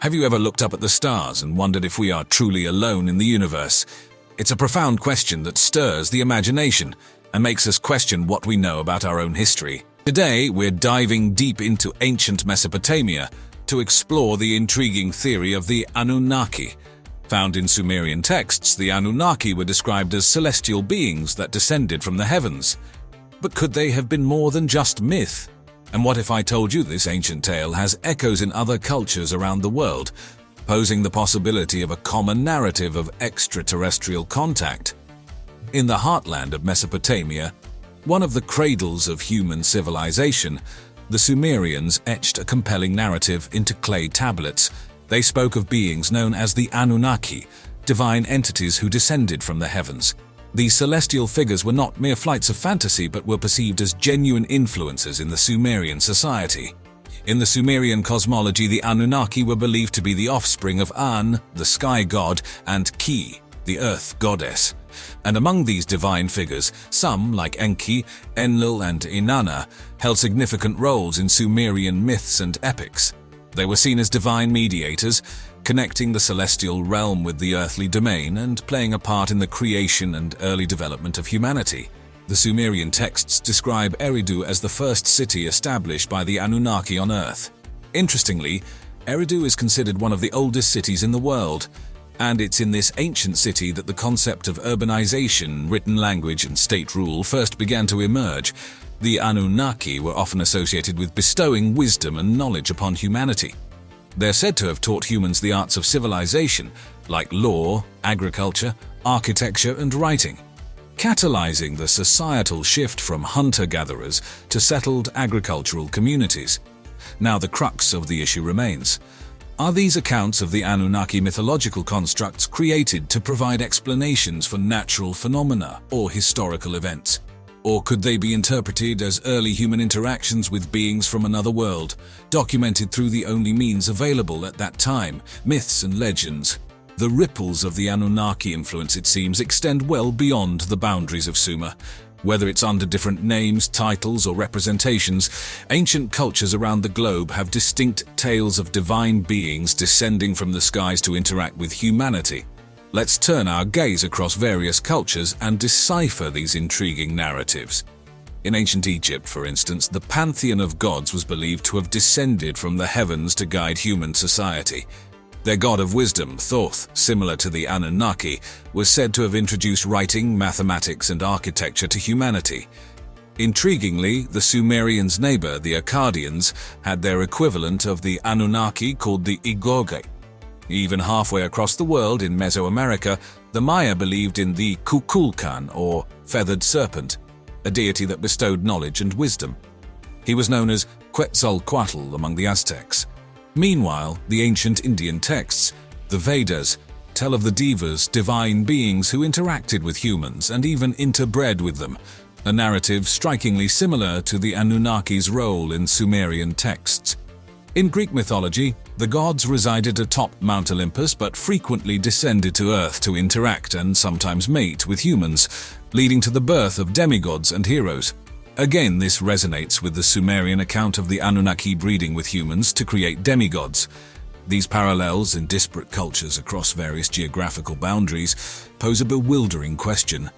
Have you ever looked up at the stars and wondered if we are truly alone in the universe? It's a profound question that stirs the imagination and makes us question what we know about our own history. Today, we're diving deep into ancient Mesopotamia to explore the intriguing theory of the Anunnaki. Found in Sumerian texts, the Anunnaki were described as celestial beings that descended from the heavens. But could they have been more than just myth? And what if I told you this ancient tale has echoes in other cultures around the world, posing the possibility of a common narrative of extraterrestrial contact? In the heartland of Mesopotamia, one of the cradles of human civilization, the Sumerians etched a compelling narrative into clay tablets. They spoke of beings known as the Anunnaki, divine entities who descended from the heavens. These celestial figures were not mere flights of fantasy but were perceived as genuine influences in the Sumerian society. In the Sumerian cosmology, the Anunnaki were believed to be the offspring of An, the sky god, and Ki, the earth goddess. And among these divine figures, some, like Enki, Enlil, and Inanna, held significant roles in Sumerian myths and epics. They were seen as divine mediators, connecting the celestial realm with the earthly domain and playing a part in the creation and early development of humanity. The Sumerian texts describe Eridu as the first city established by the Anunnaki on Earth. Interestingly, Eridu is considered one of the oldest cities in the world, and it's in this ancient city that the concept of urbanization, written language, and state rule first began to emerge. The Anunnaki were often associated with bestowing wisdom and knowledge upon humanity. They're said to have taught humans the arts of civilization, like law, agriculture, architecture, and writing, catalyzing the societal shift from hunter-gatherers to settled agricultural communities. Now the crux of the issue remains. Are these accounts of the Anunnaki mythological constructs created to provide explanations for natural phenomena or historical events? Or could they be interpreted as early human interactions with beings from another world, documented through the only means available at that time, myths and legends? The ripples of the Anunnaki influence, it seems, extend well beyond the boundaries of Sumer. Whether it's under different names, titles, or representations, ancient cultures around the globe have distinct tales of divine beings descending from the skies to interact with humanity. Let's turn our gaze across various cultures and decipher these intriguing narratives. In ancient Egypt, for instance, the pantheon of gods was believed to have descended from the heavens to guide human society. Their god of wisdom, Thoth, similar to the Anunnaki, was said to have introduced writing, mathematics, and architecture to humanity. Intriguingly, the Sumerians' neighbor, the Akkadians, had their equivalent of the Anunnaki called the Igoge. Even halfway across the world in Mesoamerica, the Maya believed in the Kukulkan, or feathered serpent, a deity that bestowed knowledge and wisdom. He was known as Quetzalcoatl among the Aztecs. Meanwhile, the ancient Indian texts, the Vedas, tell of the Devas, divine beings who interacted with humans and even interbred with them, a narrative strikingly similar to the Anunnaki's role in Sumerian texts. In Greek mythology, the gods resided atop Mount Olympus but frequently descended to Earth to interact and sometimes mate with humans, leading to the birth of demigods and heroes. Again, this resonates with the Sumerian account of the Anunnaki breeding with humans to create demigods. These parallels in disparate cultures across various geographical boundaries pose a bewildering question.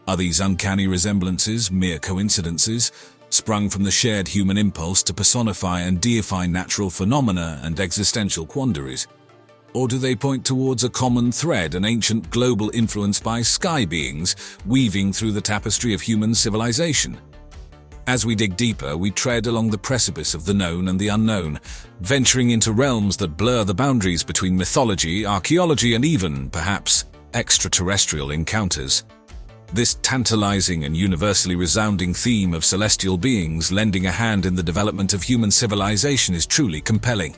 Are these uncanny resemblances mere coincidences, sprung from the shared human impulse to personify and deify natural phenomena and existential quandaries? Or do they point towards a common thread, an ancient global influence by sky beings weaving through the tapestry of human civilization? As we dig deeper, we tread along the precipice of the known and the unknown, venturing into realms that blur the boundaries between mythology, archaeology, and even, perhaps, extraterrestrial encounters. This tantalizing and universally resounding theme of celestial beings lending a hand in the development of human civilization is truly compelling.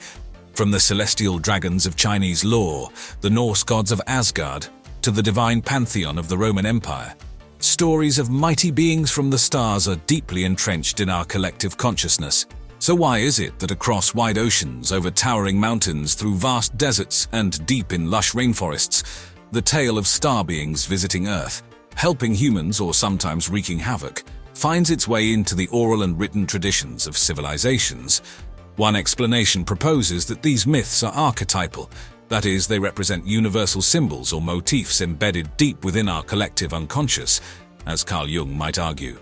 From the celestial dragons of Chinese lore, the Norse gods of Asgard, to the divine pantheon of the Roman Empire, stories of mighty beings from the stars are deeply entrenched in our collective consciousness. So why is it that across wide oceans, over towering mountains, through vast deserts, and deep in lush rainforests, the tale of star beings visiting Earth, helping humans or sometimes wreaking havoc, finds its way into the oral and written traditions of civilizations? One explanation proposes that these myths are archetypal, that is, they represent universal symbols or motifs embedded deep within our collective unconscious, as Carl Jung might argue.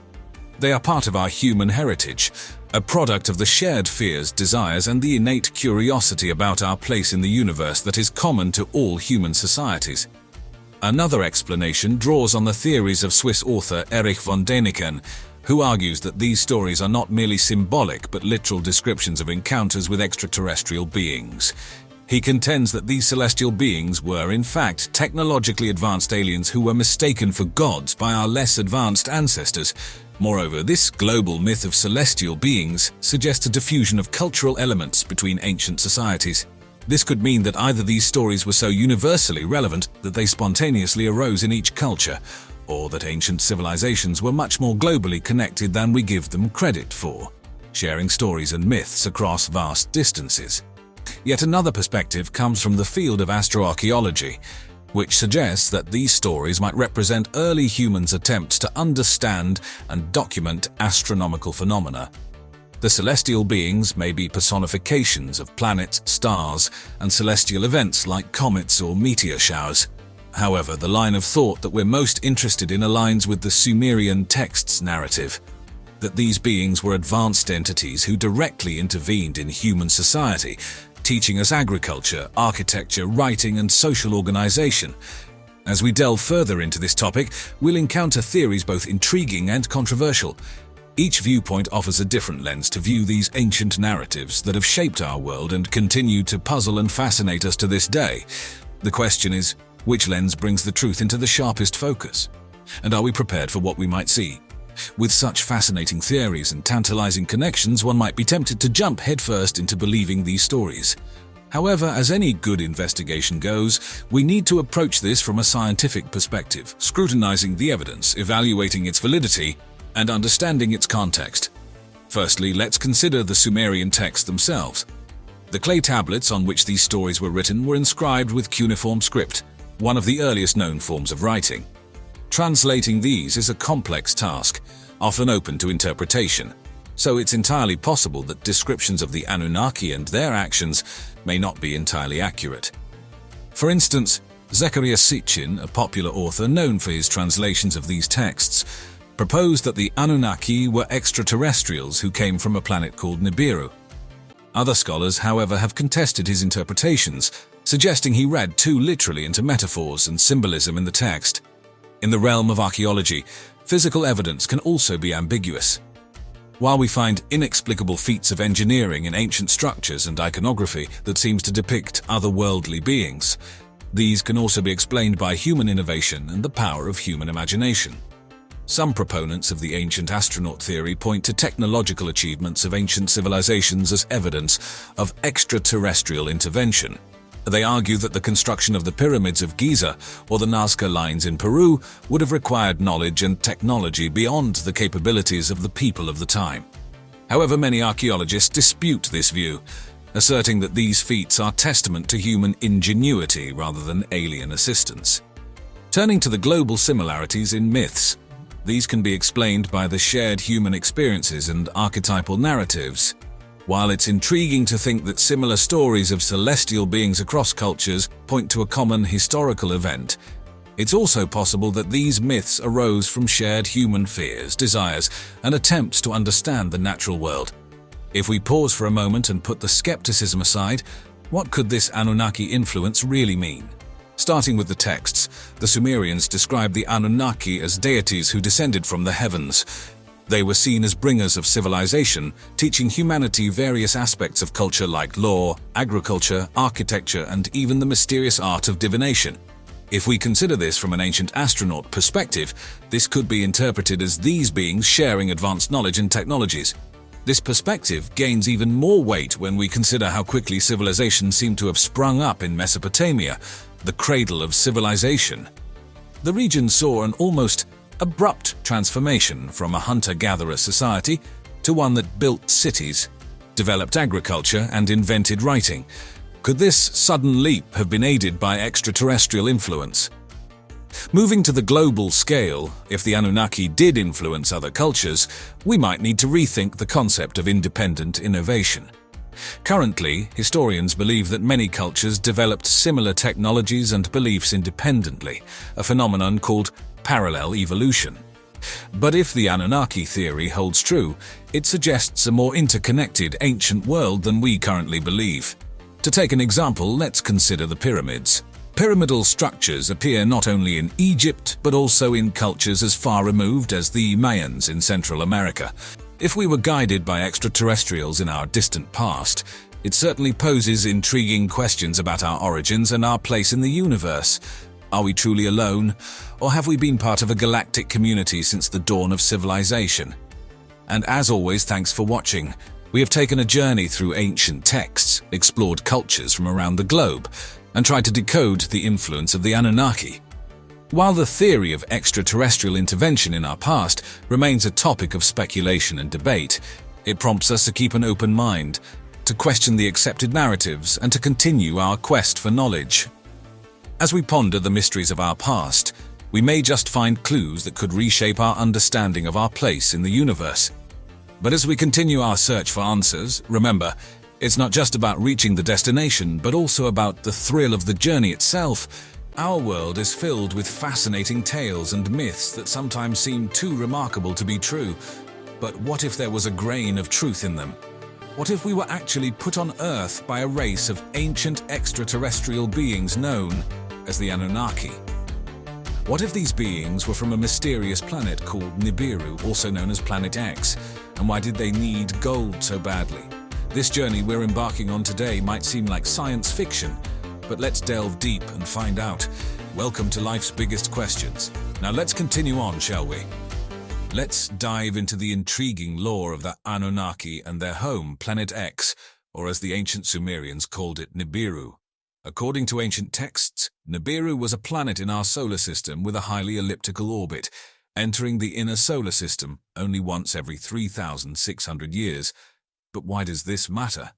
They are part of our human heritage, a product of the shared fears, desires, and the innate curiosity about our place in the universe that is common to all human societies. Another explanation draws on the theories of Swiss author Erich von Däniken, who argues that these stories are not merely symbolic but literal descriptions of encounters with extraterrestrial beings. He contends that these celestial beings were, in fact, technologically advanced aliens who were mistaken for gods by our less advanced ancestors. Moreover, this global myth of celestial beings suggests a diffusion of cultural elements between ancient societies. This could mean that either these stories were so universally relevant that they spontaneously arose in each culture, or that ancient civilizations were much more globally connected than we give them credit for, sharing stories and myths across vast distances. Yet another perspective comes from the field of astroarchaeology, which suggests that these stories might represent early humans' attempts to understand and document astronomical phenomena. The celestial beings may be personifications of planets, stars, and celestial events like comets or meteor showers. However, the line of thought that we're most interested in aligns with the Sumerian Text's narrative, that these beings were advanced entities who directly intervened in human society, teaching us agriculture, architecture, writing, and social organization. As we delve further into this topic, we'll encounter theories both intriguing and controversial. Each viewpoint offers a different lens to view these ancient narratives that have shaped our world and continue to puzzle and fascinate us to this day. The question is, which lens brings the truth into the sharpest focus? And are we prepared for what we might see? With such fascinating theories and tantalizing connections, one might be tempted to jump headfirst into believing these stories. However, as any good investigation goes, we need to approach this from a scientific perspective, scrutinizing the evidence, evaluating its validity, and understanding its context. Firstly, let's consider the Sumerian texts themselves. The clay tablets on which these stories were written were inscribed with cuneiform script, one of the earliest known forms of writing. Translating these is a complex task, often open to interpretation, so it's entirely possible that descriptions of the Anunnaki and their actions may not be entirely accurate. For instance, Zecharia Sitchin, a popular author known for his translations of these texts, proposed that the Anunnaki were extraterrestrials who came from a planet called Nibiru. Other scholars, however, have contested his interpretations, suggesting he read too literally into metaphors and symbolism in the text. In the realm of archaeology, physical evidence can also be ambiguous. While we find inexplicable feats of engineering in ancient structures and iconography that seems to depict otherworldly beings, these can also be explained by human innovation and the power of human imagination. Some proponents of the ancient astronaut theory point to technological achievements of ancient civilizations as evidence of extraterrestrial intervention. They argue that the construction of the pyramids of Giza or the Nazca lines in Peru would have required knowledge and technology beyond the capabilities of the people of the time. However, many archaeologists dispute this view, asserting that these feats are testament to human ingenuity rather than alien assistance. Turning to the global similarities in myths, these can be explained by the shared human experiences and archetypal narratives. While it's intriguing to think that similar stories of celestial beings across cultures point to a common historical event, it's also possible that these myths arose from shared human fears, desires, and attempts to understand the natural world. If we pause for a moment and put the skepticism aside, what could this Anunnaki influence really mean? Starting with the texts, the Sumerians described the Anunnaki as deities who descended from the heavens. They were seen as bringers of civilization, teaching humanity various aspects of culture like law, agriculture, architecture, and even the mysterious art of divination. If we consider this from an ancient astronaut perspective, this could be interpreted as these beings sharing advanced knowledge and technologies. This perspective gains even more weight when we consider how quickly civilization seemed to have sprung up in Mesopotamia, the cradle of civilization. The region saw an almost abrupt transformation from a hunter-gatherer society to one that built cities, developed agriculture, and invented writing. Could this sudden leap have been aided by extraterrestrial influence? Moving to the global scale, if the Anunnaki did influence other cultures, we might need to rethink the concept of independent innovation. Currently, historians believe that many cultures developed similar technologies and beliefs independently, a phenomenon called parallel evolution. But if the Anunnaki theory holds true, it suggests a more interconnected ancient world than we currently believe. To take an example, let's consider the pyramids. Pyramidal structures appear not only in Egypt, but also in cultures as far removed as the Mayans in Central America. If we were guided by extraterrestrials in our distant past, it certainly poses intriguing questions about our origins and our place in the universe. Are we truly alone, or have we been part of a galactic community since the dawn of civilization? And as always, thanks for watching. We have taken a journey through ancient texts, explored cultures from around the globe, and tried to decode the influence of the Anunnaki. While the theory of extraterrestrial intervention in our past remains a topic of speculation and debate, it prompts us to keep an open mind, to question the accepted narratives, and to continue our quest for knowledge. As we ponder the mysteries of our past, we may just find clues that could reshape our understanding of our place in the universe. But as we continue our search for answers, remember, it's not just about reaching the destination, but also about the thrill of the journey itself. Our world is filled with fascinating tales and myths that sometimes seem too remarkable to be true. But what if there was a grain of truth in them? What if we were actually put on Earth by a race of ancient extraterrestrial beings known as the Anunnaki? What if these beings were from a mysterious planet called Nibiru, also known as Planet X? And why did they need gold so badly? This journey we're embarking on today might seem like science fiction, but let's delve deep and find out. Welcome to Life's Biggest Questions. Now let's continue on, shall we? Let's dive into the intriguing lore of the Anunnaki and their home, Planet X, or as the ancient Sumerians called it, Nibiru. According to ancient texts, Nibiru was a planet in our solar system with a highly elliptical orbit, entering the inner solar system only once every 3,600 years. But why does this matter?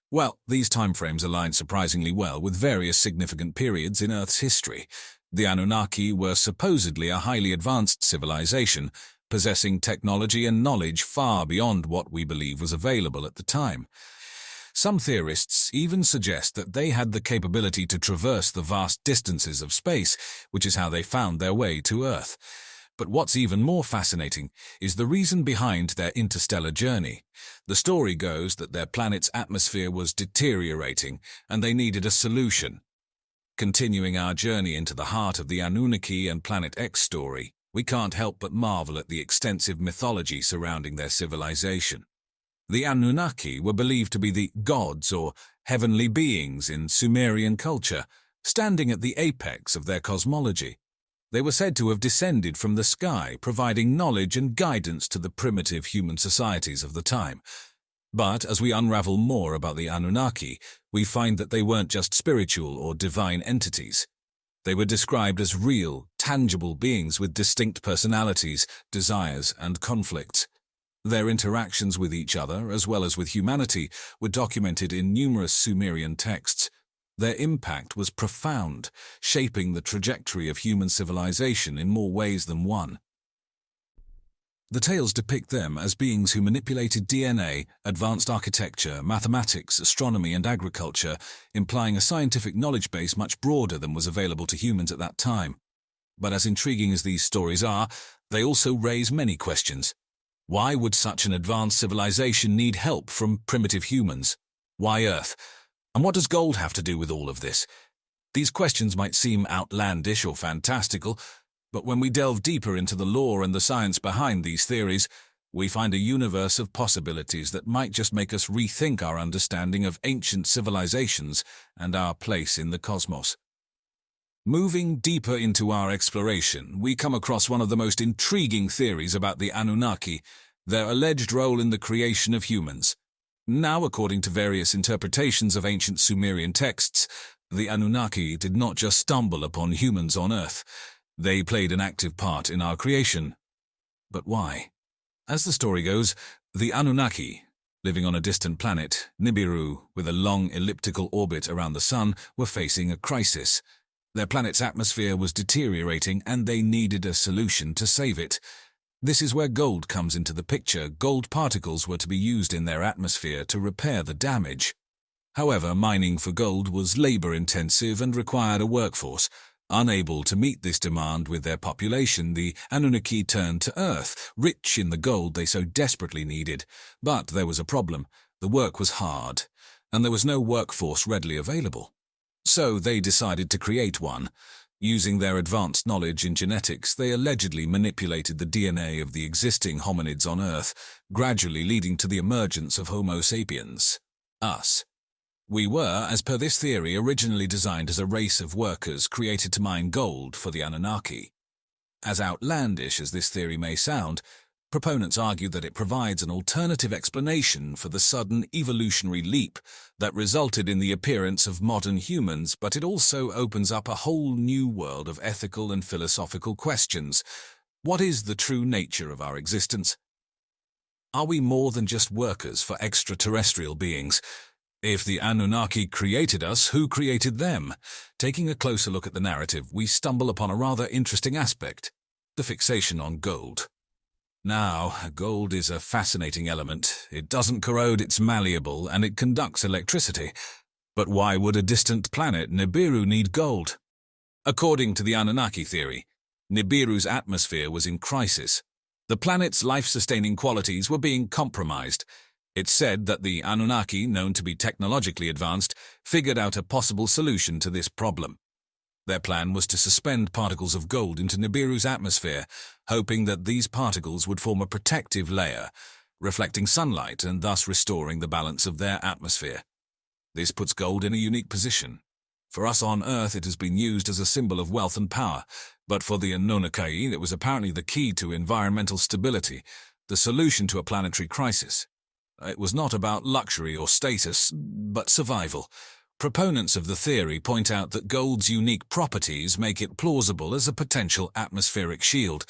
Well, these timeframes align surprisingly well with various significant periods in Earth's history. The Anunnaki were supposedly a highly advanced civilization, possessing technology and knowledge far beyond what we believe was available at the time. Some theorists even suggest that they had the capability to traverse the vast distances of space, which is how they found their way to Earth. But what's even more fascinating is the reason behind their interstellar journey. The story goes that their planet's atmosphere was deteriorating and they needed a solution. Continuing our journey into the heart of the Anunnaki and Planet X story, we can't help but marvel at the extensive mythology surrounding their civilization. The Anunnaki were believed to be the gods or heavenly beings in Sumerian culture, standing at the apex of their cosmology. They were said to have descended from the sky, providing knowledge and guidance to the primitive human societies of the time. But as we unravel more about the Anunnaki, we find that they weren't just spiritual or divine entities. They were described as real, tangible beings with distinct personalities, desires, and conflicts. Their interactions with each other, as well as with humanity, were documented in numerous Sumerian texts. Their impact was profound, shaping the trajectory of human civilization in more ways than one. The tales depict them as beings who manipulated DNA, advanced architecture, mathematics, astronomy, and agriculture, implying a scientific knowledge base much broader than was available to humans at that time. But as intriguing as these stories are, they also raise many questions. Why would such an advanced civilization need help from primitive humans? Why Earth? And what does gold have to do with all of this? These questions might seem outlandish or fantastical, but when we delve deeper into the lore and the science behind these theories, we find a universe of possibilities that might just make us rethink our understanding of ancient civilizations and our place in the cosmos. Moving deeper into our exploration, we come across one of the most intriguing theories about the Anunnaki, their alleged role in the creation of humans. Now, according to various interpretations of ancient Sumerian texts, the Anunnaki did not just stumble upon humans on Earth. They played an active part in our creation. But why? As the story goes, the Anunnaki, living on a distant planet, Nibiru, with a long elliptical orbit around the Sun, were facing a crisis. Their planet's atmosphere was deteriorating and they needed a solution to save it. This is where gold comes into the picture. Gold particles were to be used in their atmosphere to repair the damage. However, mining for gold was labor-intensive and required a workforce. Unable to meet this demand with their population, the Anunnaki turned to Earth, rich in the gold they so desperately needed. But there was a problem. The work was hard, and there was no workforce readily available. So they decided to create one. Using their advanced knowledge in genetics, they allegedly manipulated the DNA of the existing hominids on Earth, gradually leading to the emergence of Homo sapiens, us. We were, as per this theory, originally designed as a race of workers created to mine gold for the Anunnaki. As outlandish as this theory may sound, proponents argue that it provides an alternative explanation for the sudden evolutionary leap that resulted in the appearance of modern humans, but it also opens up a whole new world of ethical and philosophical questions. What is the true nature of our existence? Are we more than just workers for extraterrestrial beings? If the Anunnaki created us, who created them? Taking a closer look at the narrative, we stumble upon a rather interesting aspect: the fixation on gold. Now, gold is a fascinating element. It doesn't corrode, it's malleable, and it conducts electricity. But why would a distant planet, Nibiru, need gold? According to the Anunnaki Theory, Nibiru's atmosphere was in crisis. The planet's life-sustaining qualities were being compromised. It's said that the Anunnaki, known to be technologically advanced, figured out a possible solution to this problem. Their plan was to suspend particles of gold into Nibiru's atmosphere, hoping that these particles would form a protective layer, reflecting sunlight and thus restoring the balance of their atmosphere. This puts gold in a unique position. For us on Earth, it has been used as a symbol of wealth and power, but for the Anunnaki, it was apparently the key to environmental stability, the solution to a planetary crisis. It was not about luxury or status, but survival. Proponents of the theory point out that gold's unique properties make it plausible as a potential atmospheric shield.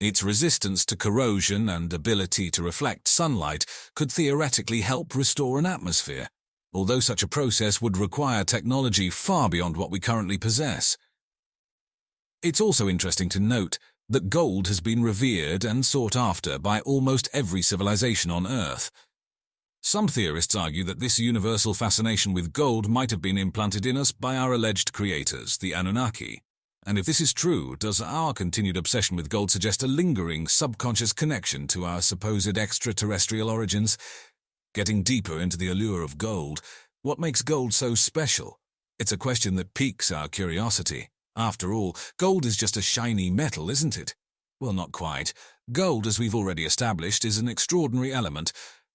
Its resistance to corrosion and ability to reflect sunlight could theoretically help restore an atmosphere, although such a process would require technology far beyond what we currently possess. It's also interesting to note that gold has been revered and sought after by almost every civilization on Earth. Some theorists argue that this universal fascination with gold might have been implanted in us by our alleged creators, the Anunnaki. And if this is true, does our continued obsession with gold suggest a lingering, subconscious connection to our supposed extraterrestrial origins? Getting deeper into the allure of gold, what makes gold so special? It's a question that piques our curiosity. After all, gold is just a shiny metal, isn't it? Well, not quite. Gold, as we've already established, is an extraordinary element.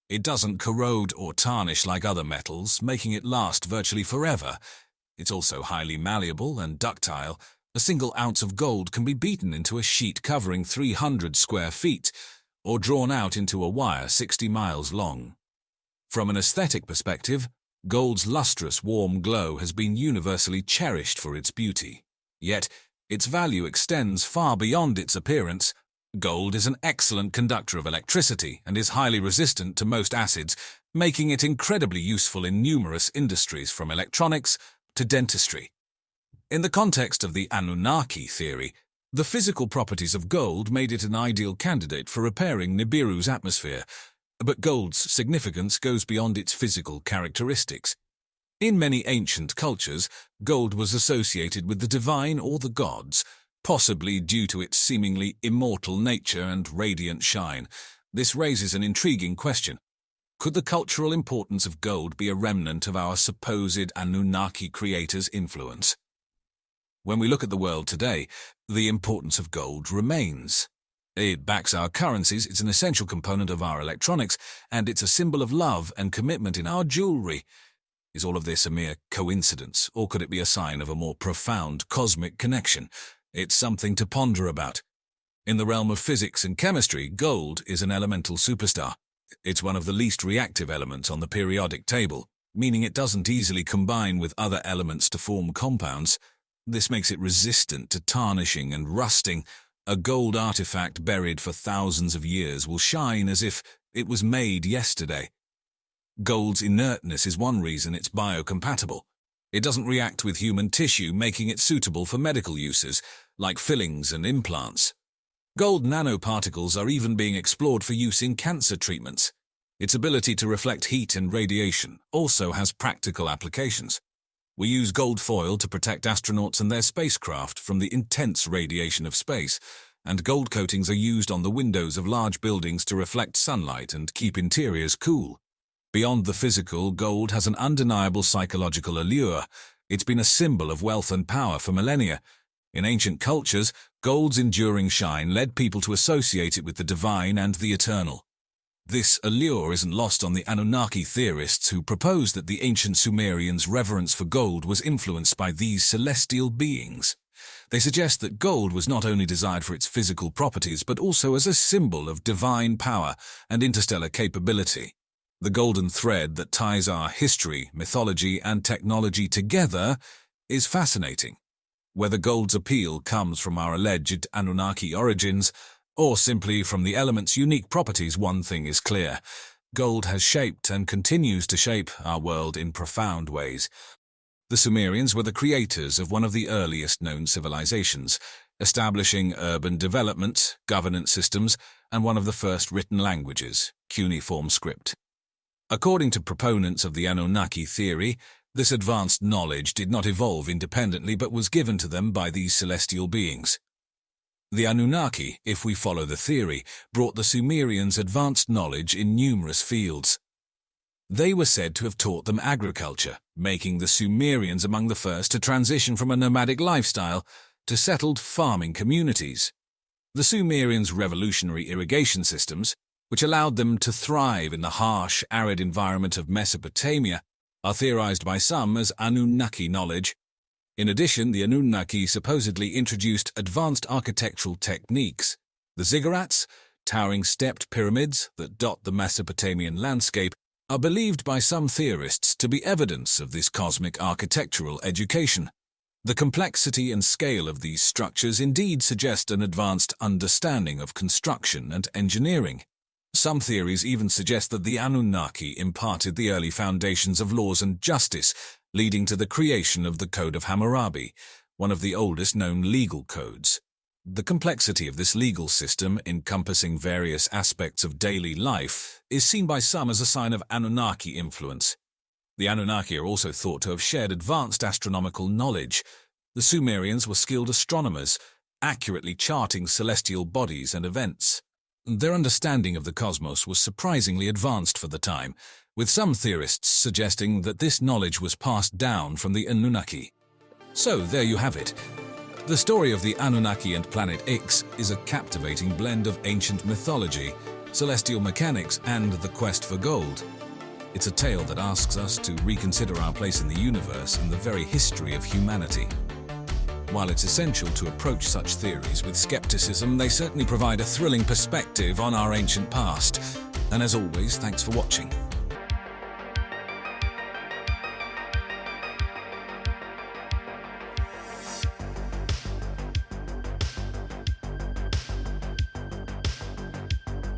It doesn't corrode or tarnish like other metals, making it last virtually forever. It's also highly malleable and ductile. A single ounce of gold can be beaten into a sheet covering 300 square feet, or drawn out into a wire 60 miles long. From an aesthetic perspective, gold's lustrous, warm glow has been universally cherished for its beauty. Yet, its value extends far beyond its appearance. Gold is an excellent conductor of electricity and is highly resistant to most acids, making it incredibly useful in numerous industries from electronics to dentistry. In the context of the Anunnaki theory, the physical properties of gold made it an ideal candidate for repairing Nibiru's atmosphere, but gold's significance goes beyond its physical characteristics. In many ancient cultures, gold was associated with the divine or the gods, possibly due to its seemingly immortal nature and radiant shine. This raises an intriguing question. Could the cultural importance of gold be a remnant of our supposed Anunnaki creators' influence? When we look at the world today, the importance of gold remains. It backs our currencies, it's an essential component of our electronics, and it's a symbol of love and commitment in our jewelry. Is all of this a mere coincidence, or could it be a sign of a more profound cosmic connection? It's something to ponder about. In the realm of physics and chemistry, gold is an elemental superstar. It's one of the least reactive elements on the periodic table, meaning it doesn't easily combine with other elements to form compounds. This makes it resistant to tarnishing and rusting. A gold artifact buried for thousands of years will shine as if it was made yesterday. Gold's inertness is one reason it's biocompatible. It doesn't react with human tissue, making it suitable for medical uses, like fillings and implants. Gold nanoparticles are even being explored for use in cancer treatments. Its ability to reflect heat and radiation also has practical applications. We use gold foil to protect astronauts and their spacecraft from the intense radiation of space, and gold coatings are used on the windows of large buildings to reflect sunlight and keep interiors cool. Beyond the physical, gold has an undeniable psychological allure. It's been a symbol of wealth and power for millennia. In ancient cultures, gold's enduring shine led people to associate it with the divine and the eternal. This allure isn't lost on the Anunnaki theorists who propose that the ancient Sumerians' reverence for gold was influenced by these celestial beings. They suggest that gold was not only desired for its physical properties but also as a symbol of divine power and interstellar capability. The golden thread that ties our history, mythology, and technology together is fascinating. Whether gold's appeal comes from our alleged Anunnaki origins or simply from the element's unique properties, one thing is clear. Gold has shaped and continues to shape our world in profound ways. The Sumerians were the creators of one of the earliest known civilizations, establishing urban development, governance systems, and one of the first written languages, cuneiform script. According to proponents of the Anunnaki Theory, this advanced knowledge did not evolve independently but was given to them by these celestial beings. The Anunnaki, if we follow the theory, brought the Sumerians advanced knowledge in numerous fields. They were said to have taught them agriculture, making the Sumerians among the first to transition from a nomadic lifestyle to settled farming communities. The Sumerians' revolutionary irrigation systems, which allowed them to thrive in the harsh, arid environment of Mesopotamia, are theorized by some as Anunnaki knowledge. In addition, the Anunnaki supposedly introduced advanced architectural techniques. The ziggurats, towering stepped pyramids that dot the Mesopotamian landscape, are believed by some theorists to be evidence of this cosmic architectural education. The complexity and scale of these structures indeed suggest an advanced understanding of construction and engineering. Some theories even suggest that the Anunnaki imparted the early foundations of laws and justice, leading to the creation of the Code of Hammurabi, one of the oldest known legal codes. The complexity of this legal system, encompassing various aspects of daily life, is seen by some as a sign of Anunnaki influence. The Anunnaki are also thought to have shared advanced astronomical knowledge. The Sumerians were skilled astronomers, accurately charting celestial bodies and events. Their understanding of the cosmos was surprisingly advanced for the time, with some theorists suggesting that this knowledge was passed down from the Anunnaki. So there you have it. The story of the Anunnaki and Planet X is a captivating blend of ancient mythology, celestial mechanics, and the quest for gold. It's a tale that asks us to reconsider our place in the universe and the very history of humanity. While it's essential to approach such theories with skepticism, they certainly provide a thrilling perspective on our ancient past. And as always, thanks for watching.